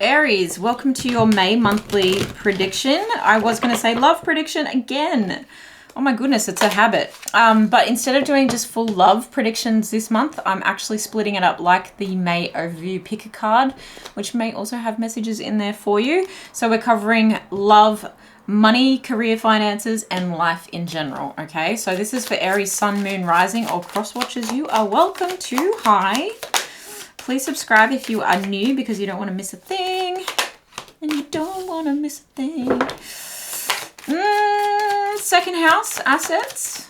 Aries, welcome to your May monthly prediction. I was going to say love prediction again. Oh my goodness, it's a habit. But instead of doing just full love predictions this month, I'm actually splitting it up like the May overview. Pick a card, which may also have messages in there for you. So we're covering love, money, career, finances, and life in general. Okay, so this is for Aries, Sun, Moon, Rising, or cross watchers. You are welcome to. Hi. Please subscribe if you are new because you don't want to miss a thing. And you don't want to miss a thing. Second house, assets.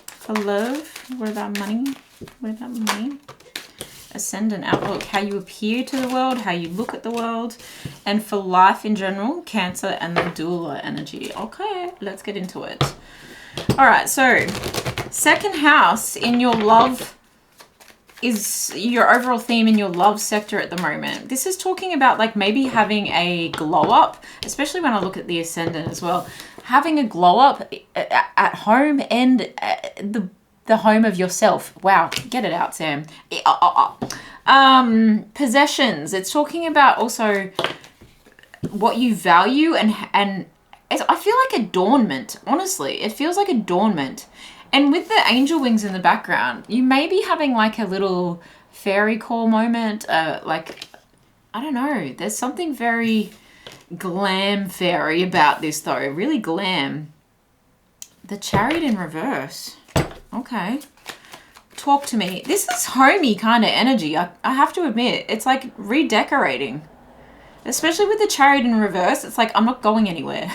For love. What about money? What about money? Ascendant, outlook, how you appear to the world, how you look at the world. And for life in general, Cancer and the doula energy. Okay, let's get into it. All right, so second house in your love is your overall theme in your love sector at the moment. This is talking about like maybe having a glow up, especially when I look at the ascendant as well. Having a glow up at home and the home of yourself. Wow, get it out, Sam. Possessions. It's talking about also what you value and I feel like adornment. Honestly, it feels like adornment. And with the angel wings in the background, you may be having like a little fairy call moment. Like, I don't know. There's something very glam fairy about this though. Really glam. The Chariot in reverse. Okay. Talk to me. This is homey kind of energy. I have to admit. It's like redecorating. Especially with the Chariot in reverse. It's like, I'm not going anywhere.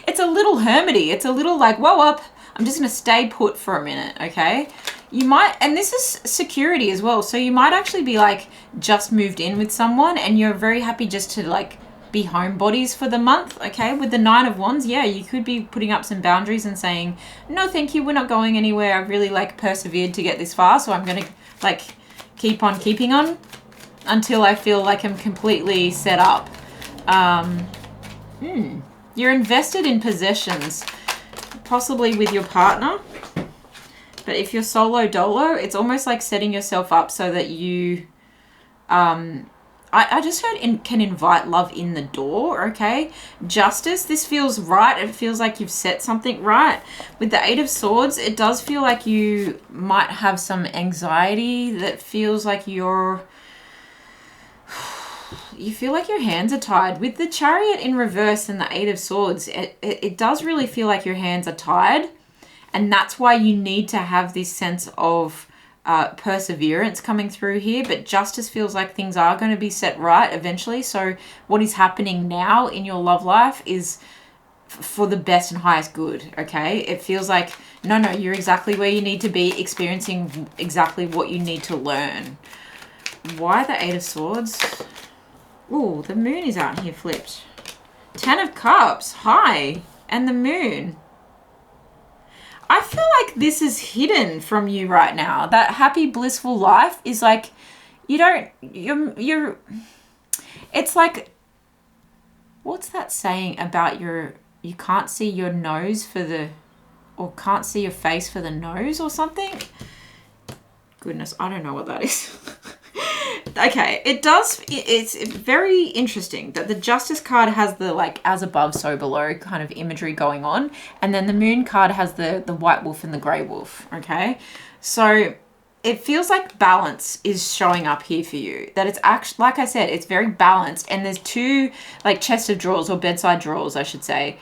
It's a little hermity. It's a little like, whoa up. I'm just going to stay put for a minute, okay? You might, and this is security as well, so you might actually be like just moved in with someone and you're very happy just to like be homebodies for the month, okay? With the Nine of Wands, yeah, you could be putting up some boundaries and saying, no, thank you, we're not going anywhere. I've really like persevered to get this far, so I'm going to like keep on keeping on until I feel like I'm completely set up. You're invested in possessions. Possibly with your partner, but if you're solo dolo, it's almost like setting yourself up so that you I just heard can invite love in the door. Okay, justice, this feels right. It feels like you've set something right. With the Eight of Swords, it does feel like you might have some anxiety that feels like you feel like your hands are tied. With the Chariot in reverse and the Eight of Swords, it does really feel like your hands are tied. And that's why you need to have this sense of perseverance coming through here. But justice feels like things are going to be set right eventually. So what is happening now in your love life is for the best and highest good, okay? It feels like, no, you're exactly where you need to be, experiencing exactly what you need to learn. Why the Eight of Swords? Oh, the moon is out here flipped. Ten of Cups. Hi. And the moon. I feel like this is hidden from you right now. That happy, blissful life is like, you're, it's like, what's that saying about you can't see your nose or can't see your face for the nose or something? Goodness, I don't know what that is. Okay, it's very interesting that the Justice card has the like as above, so below kind of imagery going on. And then the Moon card has the white wolf and the grey wolf, okay? So it feels like balance is showing up here for you. That it's actually, like I said, it's very balanced. And there's two like chest of drawers or bedside drawers, I should say,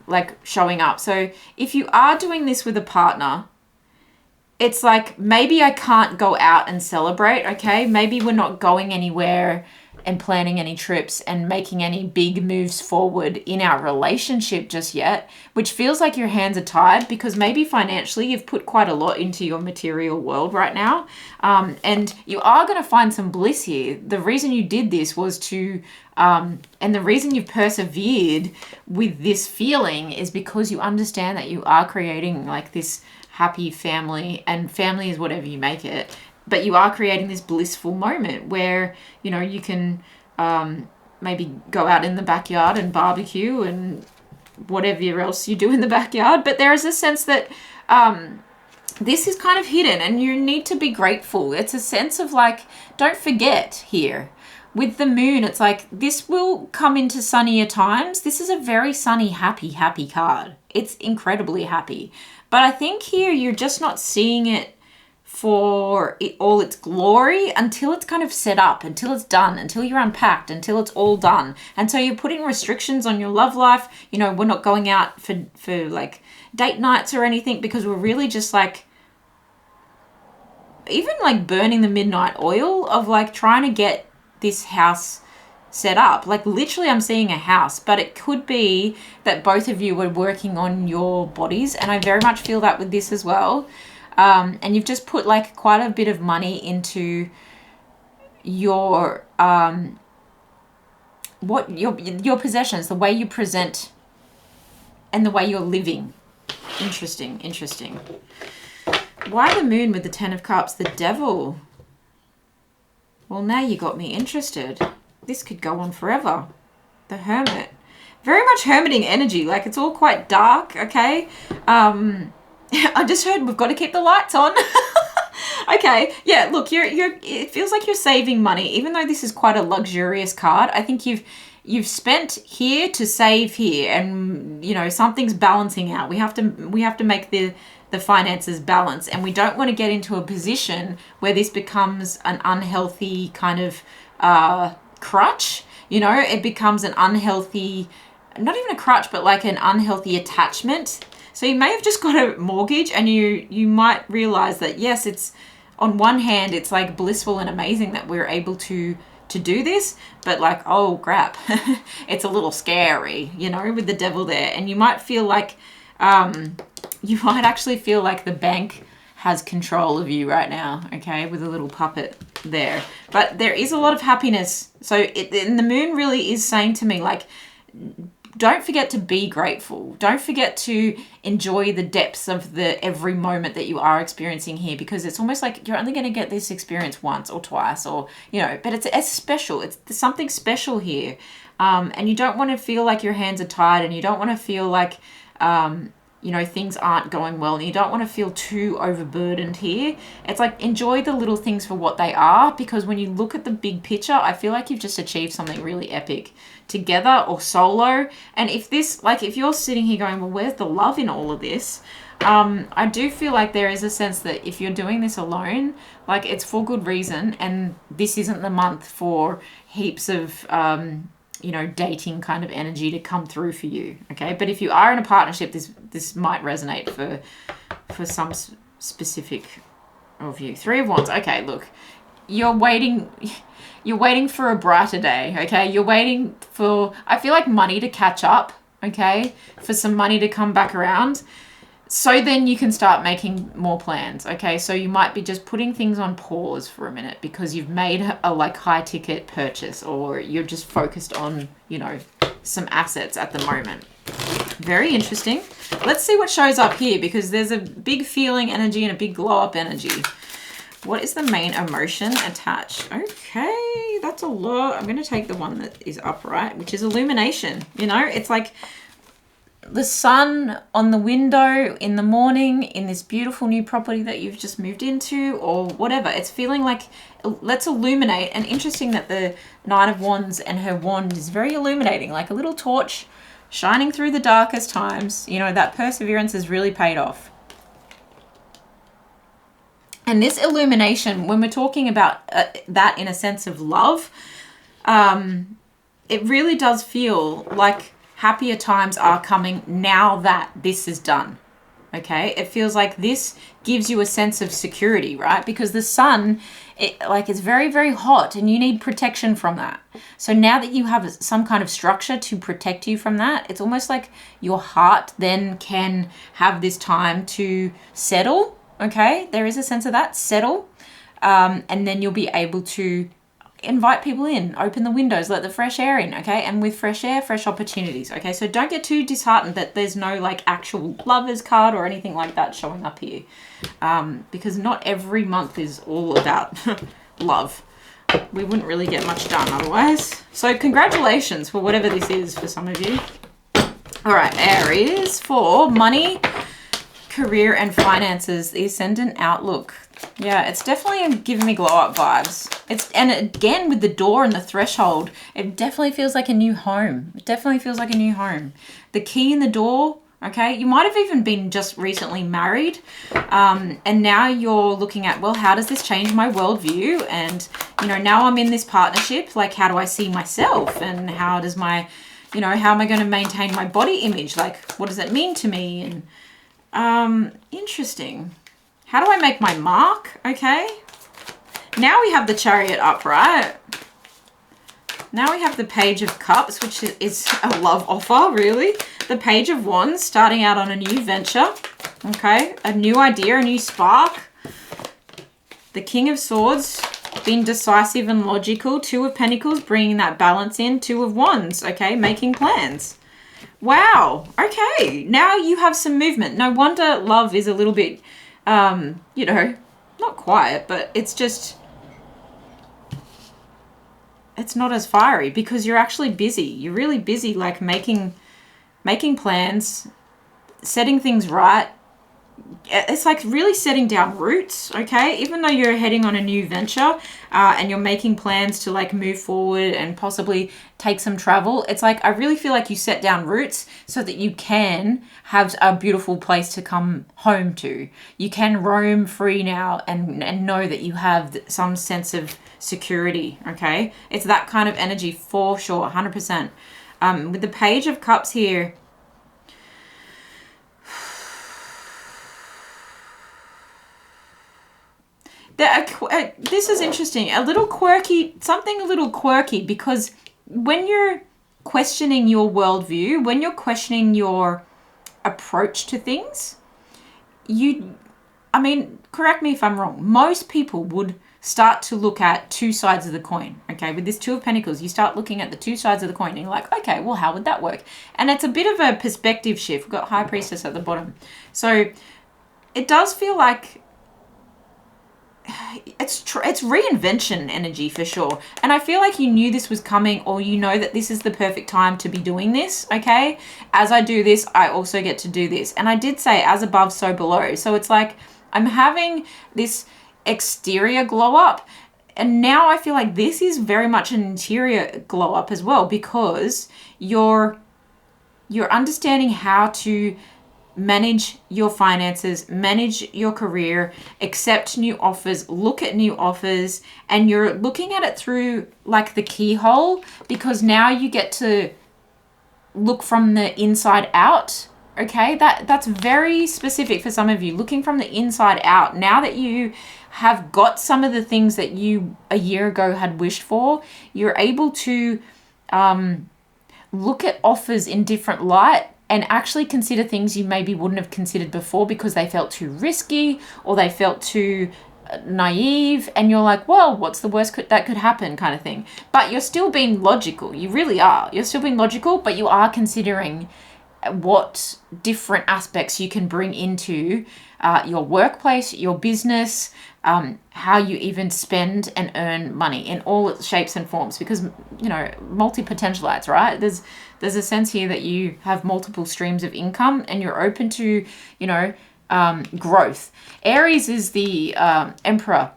like showing up. So if you are doing this with a partner, it's like, maybe I can't go out and celebrate, okay? Maybe we're not going anywhere and planning any trips and making any big moves forward in our relationship just yet, which feels like your hands are tied because maybe financially you've put quite a lot into your material world right now. And you are going to find some bliss here. The reason you did this was to, and the reason you've persevered with this feeling is because you understand that you are creating like this happy family, and family is whatever you make it, but you are creating this blissful moment where, you know, you can maybe go out in the backyard and barbecue and whatever else you do in the backyard. But there is a sense that this is kind of hidden and you need to be grateful. It's a sense of like, don't forget here. with the moon, it's like this will come into sunnier times. This is a very sunny, happy, happy card. It's incredibly happy. But I think here you're just not seeing it for all its glory until it's kind of set up, until it's done, until you're unpacked, until it's all done. And so you're putting restrictions on your love life. You know, we're not going out for like date nights or anything because we're really just like, even like burning the midnight oil of like trying to get this house set up. Like literally I'm seeing a house, but it could be that both of you were working on your bodies. And I very much feel that with this as well. And you've just put like quite a bit of money into your your possessions, the way you present and the way you're living. Interesting. Why the moon with the 10 of cups? The devil. Well, now you got me interested. This could go on forever. The hermit. Very much hermiting energy. Like it's all quite dark, okay? I just heard we've got to keep the lights on. Okay, yeah, look, it feels like you're saving money, even though this is quite a luxurious card. I think you've spent here to save here, and you know something's balancing out. We have to make the finances balance, and we don't want to get into a position where this becomes an unhealthy kind of crutch. You know, it becomes an unhealthy, not even a crutch, but like an unhealthy attachment. So you may have just got a mortgage, and you might realize that, yes, it's on one hand, it's like blissful and amazing that we're able to do this, but like, oh crap, it's a little scary, you know, with the devil there. And you might feel like, you might actually feel like the bank has control of you right now, okay, with a little puppet there. But there is a lot of happiness. So and the moon really is saying to me, like, don't forget to be grateful. Don't forget to enjoy the depths of the every moment that you are experiencing here, because it's almost like you're only going to get this experience once or twice, or, you know, but it's special. It's something special here. And you don't want to feel like your hands are tied, and you don't want to feel like, you know, things aren't going well, and you don't want to feel too overburdened here. It's like, enjoy the little things for what they are, because when you look at the big picture, I feel like you've just achieved something really epic together or solo. And if you're sitting here going, well, where's the love in all of this? I do feel like there is a sense that if you're doing this alone, like it's for good reason, and this isn't the month for heaps of, you know, dating kind of energy to come through for you, okay? But if you are in a partnership, this might resonate for some specific of you. 3 of Wands. Okay, look, you're waiting for a brighter day, okay? You're waiting for, I feel like, money to catch up, okay? For some money to come back around. So then you can start making more plans, okay? So you might be just putting things on pause for a minute because you've made a like high ticket purchase, or you're just focused on, you know, some assets at the moment. Very interesting. Let's see what shows up here, because there's a big feeling energy and a big glow up energy. What is the main emotion attached? Okay, that's a lot. I'm going to take the one that is upright, which is illumination. You know, it's like the sun on the window in the morning in this beautiful new property that you've just moved into, or whatever. It's feeling like, let's illuminate. And interesting that the Knight of Wands and her wand is very illuminating, like a little torch shining through the darkest times. You know, that perseverance has really paid off. And this illumination, when we're talking about that in a sense of love, it really does feel like happier times are coming now that this is done, okay? It feels like this gives you a sense of security, right? Because the sun, it's very, very hot, and you need protection from that. So now that you have some kind of structure to protect you from that, it's almost like your heart then can have this time to settle, okay? There is a sense of that, settle, and then you'll be able to invite people in, open the windows, let the fresh air in, okay? And with fresh air, fresh opportunities, okay? So don't get too disheartened that there's no like actual lovers card or anything like that showing up here, because not every month is all about love. We wouldn't really get much done otherwise. So congratulations for whatever this is for some of you. All right, Aries, for money, career and finances, the ascendant outlook. Yeah, it's definitely giving me glow up vibes. And again, with the door and the threshold, it definitely feels like a new home. It definitely feels like a new home. The key in the door, okay? You might have even been just recently married. And now you're looking at, well, how does this change my worldview? And, you know, now I'm in this partnership. Like, how do I see myself? And how does my, you know, how am I going to maintain my body image? Like, what does it mean to me? And interesting. How do I make my mark? Okay. Now we have the Chariot upright. Now we have the Page of Cups, which is a love offer, really. The Page of Wands, starting out on a new venture. Okay. A new idea, a new spark. The King of Swords, being decisive and logical. Two of Pentacles, bringing that balance in. Two of Wands, okay, making plans. Wow. Okay. Now you have some movement. No wonder love is a little bit... you know, not quiet, but it's just, it's not as fiery because you're actually busy. You're really busy, like making plans, setting things right. It's like really setting down roots, okay? Even though you're heading on a new venture and you're making plans to like move forward and possibly take some travel, it's like I really feel like you set down roots so that you can have a beautiful place to come home to. You can roam free now and know that you have some sense of security, okay? It's that kind of energy for sure, 100%. With the Page of Cups here, this is interesting. Something a little quirky, because when you're questioning your worldview, when you're questioning your approach to things, I mean, correct me if I'm wrong, most people would start to look at two sides of the coin, okay? With this Two of Pentacles, you start looking at the two sides of the coin and you're like, okay, well, how would that work? And it's a bit of a perspective shift. We've got High Priestess at the bottom. So it does feel like it's reinvention energy for sure. And I feel like you knew this was coming, or you know that this is the perfect time to be doing this, okay? As I do this, I also get to do this. And I did say as above, so below. So it's like I'm having this exterior glow up, and now I feel like this is very much an interior glow up as well, because you're understanding how to manage your finances, manage your career, accept new offers, look at new offers, and you're looking at it through like the keyhole, because now you get to look from the inside out. Okay, that's very specific for some of you, looking from the inside out. Now that you have got some of the things that you a year ago had wished for, you're able to look at offers in different light and actually consider things you maybe wouldn't have considered before because they felt too risky or they felt too naive, and you're like, well, what's the worst that could happen, kind of thing. But you're still being logical. You really are. You're still being logical, but you are considering what different aspects you can bring into your workplace, your business, how you even spend and earn money in all its shapes and forms, because, you know, multi-potentialites, right? There's a sense here that you have multiple streams of income and you're open to, you know, growth. Aries is the Emperor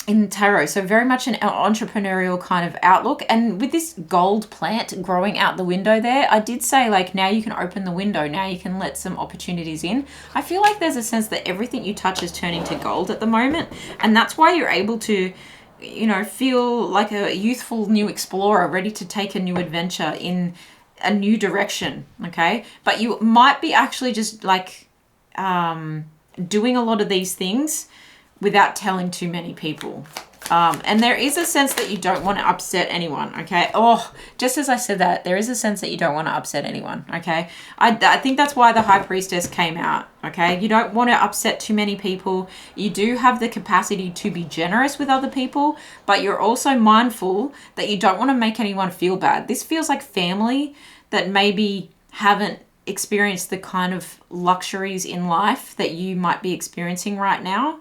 in tarot, so very much an entrepreneurial kind of outlook. And with this gold plant growing out the window there, I did say, like, now you can open the window, now you can let some opportunities in. I feel like there's a sense that everything you touch is turning to gold at the moment, and that's why you're able to, you know, feel like a youthful new explorer ready to take a new adventure in a new direction, okay? But you might be actually just like doing a lot of these things without telling too many people. And there is a sense that you don't want to upset anyone, okay? Oh, just as I said that, there is a sense that you don't want to upset anyone, okay? I think that's why the High Priestess came out, okay? You don't want to upset too many people. You do have the capacity to be generous with other people, but you're also mindful that you don't want to make anyone feel bad. This feels like family that maybe haven't experienced the kind of luxuries in life that you might be experiencing right now.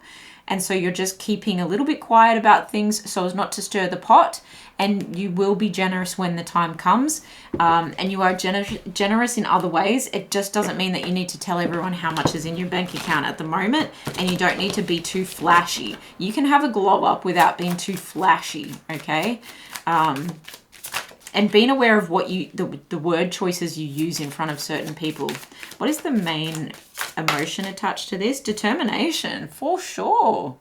And so you're just keeping a little bit quiet about things so as not to stir the pot. And you will be generous when the time comes. And you are generous in other ways. It just doesn't mean that you need to tell everyone how much is in your bank account at the moment. And you don't need to be too flashy. You can have a glow up without being too flashy, okay? And being aware of what the word choices you use in front of certain people. What is the main emotion attached to this? Determination, for sure.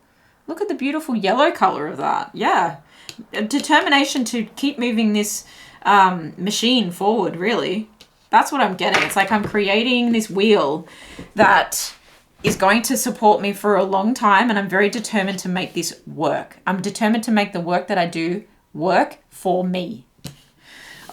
Look at the beautiful yellow color of that. Yeah. Determination to keep moving this machine forward, really. That's what I'm getting. It's like I'm creating this wheel that is going to support me for a long time, and I'm very determined to make this work. I'm determined to make the work that I do work for me.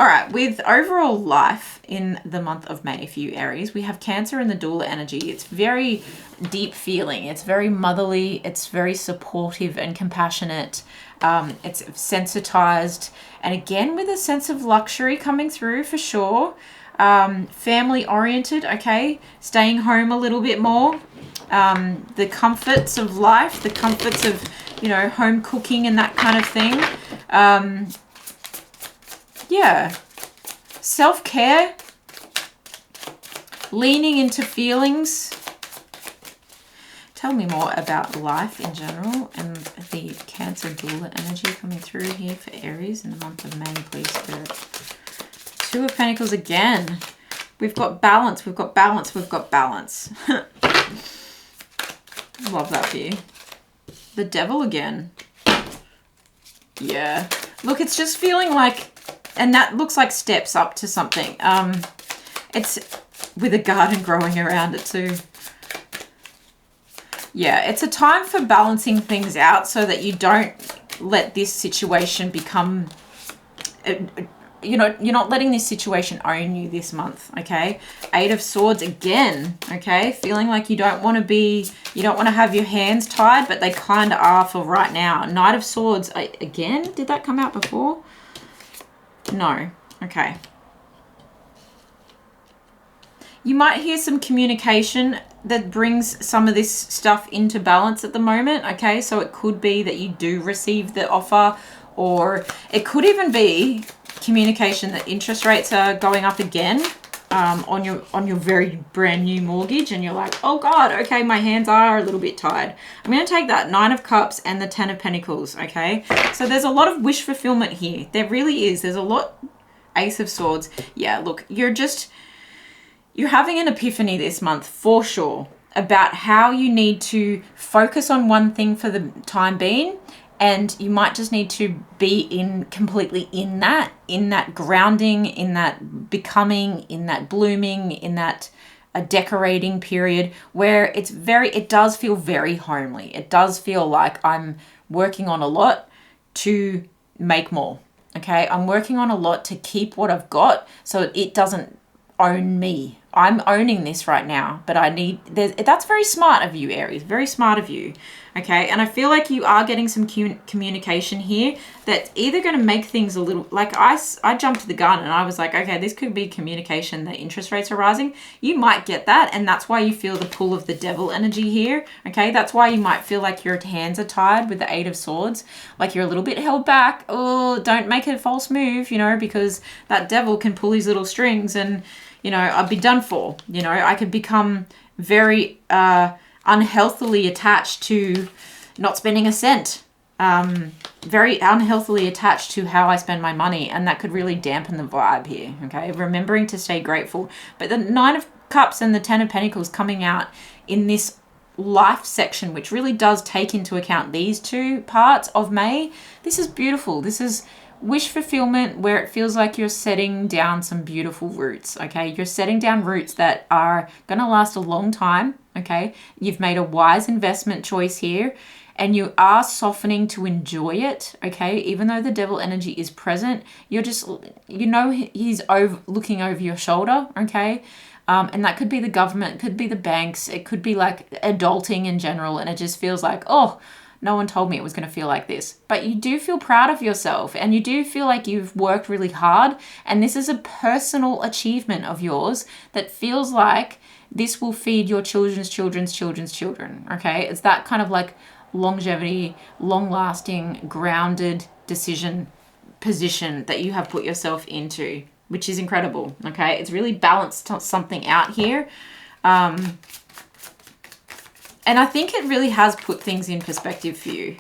All right, with overall life in the month of May for you Aries, we have Cancer in the doula energy. It's very deep feeling. It's very motherly. It's very supportive and compassionate. It's sensitized. And again, with a sense of luxury coming through for sure. Family oriented, okay? Staying home a little bit more. The comforts of life, the comforts of, you know, home cooking and that kind of thing. Yeah, self-care, leaning into feelings. Tell me more about life in general and the Cancer doula energy coming through here for Aries in the month of May, please, Spirit. Two of Pentacles again. We've got balance, we've got balance, we've got balance. Love that for you. The Devil again. Yeah. Look, it's just feeling like, and that looks like steps up to something. It's with a garden growing around it too. Yeah, it's a time for balancing things out so that you don't let this situation become, you know, you're not letting this situation own you this month, okay? Eight of Swords again, okay? Feeling like you don't want to have your hands tied, but they kind of are for right now. Knight of Swords, again, did that come out before? No. Okay. You might hear some communication that brings some of this stuff into balance at the moment, okay? So it could be that you do receive the offer, or it could even be communication that interest rates are going up again on your very brand new mortgage, and you're like, oh God, okay, my hands are a little bit tired. I'm going to take that Nine of Cups and the Ten of Pentacles, okay? So there's a lot of wish fulfillment here. There really is. There's a lot. Ace of Swords. Yeah, look, you're having an epiphany this month for sure about how you need to focus on one thing for the time being. And you might just need to be completely in that grounding, in that becoming, in that blooming, in that decorating period where it does feel very homely. It does feel like I'm working on a lot to make more. Okay, I'm working on a lot to keep what I've got so it doesn't own me. I'm owning this right now, but that's very smart of you, Aries. Very smart of you. Okay, and I feel like you are getting some communication here that's either going to make things a little, like I jumped the gun and I was like, okay, this could be communication that interest rates are rising. You might get that, and that's why you feel the pull of the Devil energy here. Okay, that's why you might feel like your hands are tied with the Eight of Swords, like you're a little bit held back. Oh, don't make a false move, you know, because that Devil can pull his little strings and, you know, I'd be done for. You know, I could become very unhealthily attached to not spending a cent. Very unhealthily attached to how I spend my money, and that could really dampen the vibe here, okay? Remembering to stay grateful. But the Nine of Cups and the Ten of Pentacles coming out in this life section, which really does take into account these two parts of May. This is beautiful. This is wish fulfillment where it feels like you're setting down some beautiful roots, okay? You're setting down roots that are going to last a long time, okay? You've made a wise investment choice here, and you are softening to enjoy it, okay? Even though the Devil energy is present, you're just, you know, he's looking over your shoulder, okay? And that could be the government, could be the banks, it could be like adulting in general, and it just feels like, oh, no one told me it was going to feel like this. But you do feel proud of yourself, and you do feel like you've worked really hard, and this is a personal achievement of yours that feels like this will feed your children's children's children's children, okay? It's that kind of like longevity, long-lasting, grounded decision position that you have put yourself into, which is incredible. Okay, it's really balanced something out here. And I think it really has put things in perspective for you.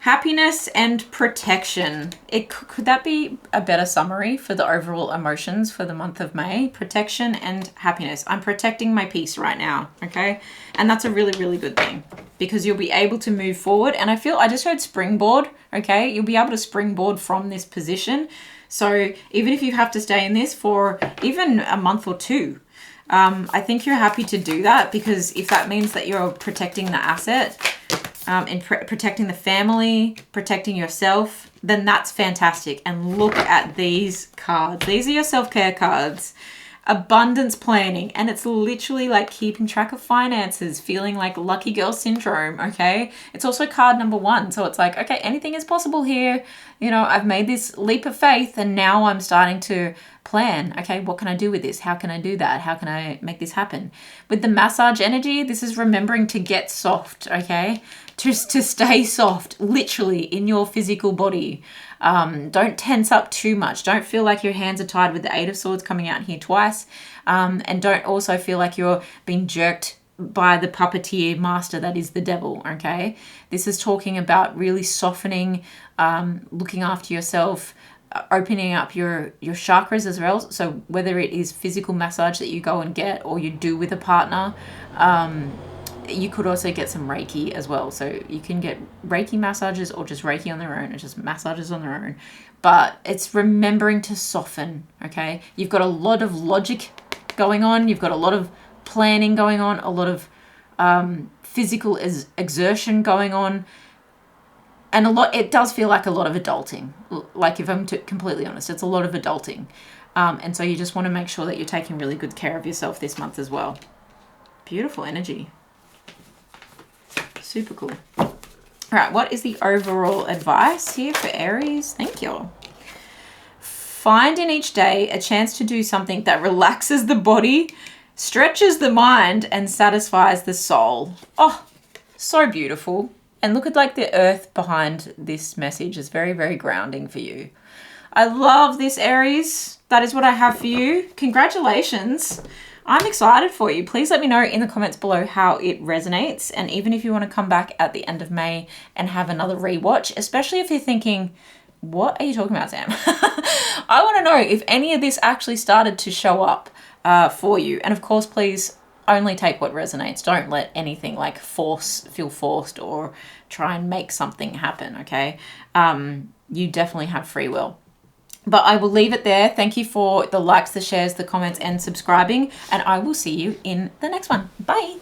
Happiness and protection. Could that be a better summary for the overall emotions for the month of May? Protection and happiness. I'm protecting my peace right now, okay? And that's a really, really good thing because you'll be able to move forward. And I just heard springboard, okay? You'll be able to springboard from this position. So even if you have to stay in this for even a month or two, I think you're happy to do that, because if that means that you're protecting the asset, and protecting the family, protecting yourself, then that's fantastic. And look at these cards. These are your self-care cards. Abundance planning. And it's literally like keeping track of finances, feeling like lucky girl syndrome, okay? It's also card number 1. So it's like, okay, anything is possible here. You know, I've made this leap of faith and now I'm starting to plan. Okay, what can I do with this? How can I do that? How can I make this happen? With the massage energy, this is remembering to get soft, okay? Just to stay soft, literally, in your physical body. Don't tense up too much. Don't feel like your hands are tied with the 8 of Swords coming out here twice. And don't also feel like you're being jerked by the puppeteer master that is the devil, okay? This is talking about really softening, looking after yourself, opening up your chakras as well. So whether it is physical massage that you go and get or you do with a partner, you could also get some Reiki as well. So you can get Reiki massages or just Reiki on their own, or just massages on their own. But it's remembering to soften, okay? You've got a lot of logic going on. You've got a lot of planning going on, a lot of physical exertion going on. And it does feel like a lot of adulting. Like, if I'm completely honest, it's a lot of adulting. And so you just want to make sure that you're taking really good care of yourself this month as well. Beautiful energy. Super cool. All right, what is the overall advice here for Aries? Thank you. Find in each day a chance to do something that relaxes the body, stretches the mind, and satisfies the soul. Oh, so beautiful. And look at like the earth behind this message is very, very grounding for you. I love this, Aries. That is what I have for you. Congratulations. I'm excited for you. Please let me know in the comments below how it resonates. And even if you want to come back at the end of May and have another rewatch, especially if you're thinking, what are you talking about, Sam? I want to know if any of this actually started to show up for you. And of course, please only take what resonates. Don't let anything like feel forced or try and make something happen, okay? You definitely have free will. But I will leave it there. Thank you for the likes, the shares, the comments, and subscribing. And I will see you in the next one. Bye.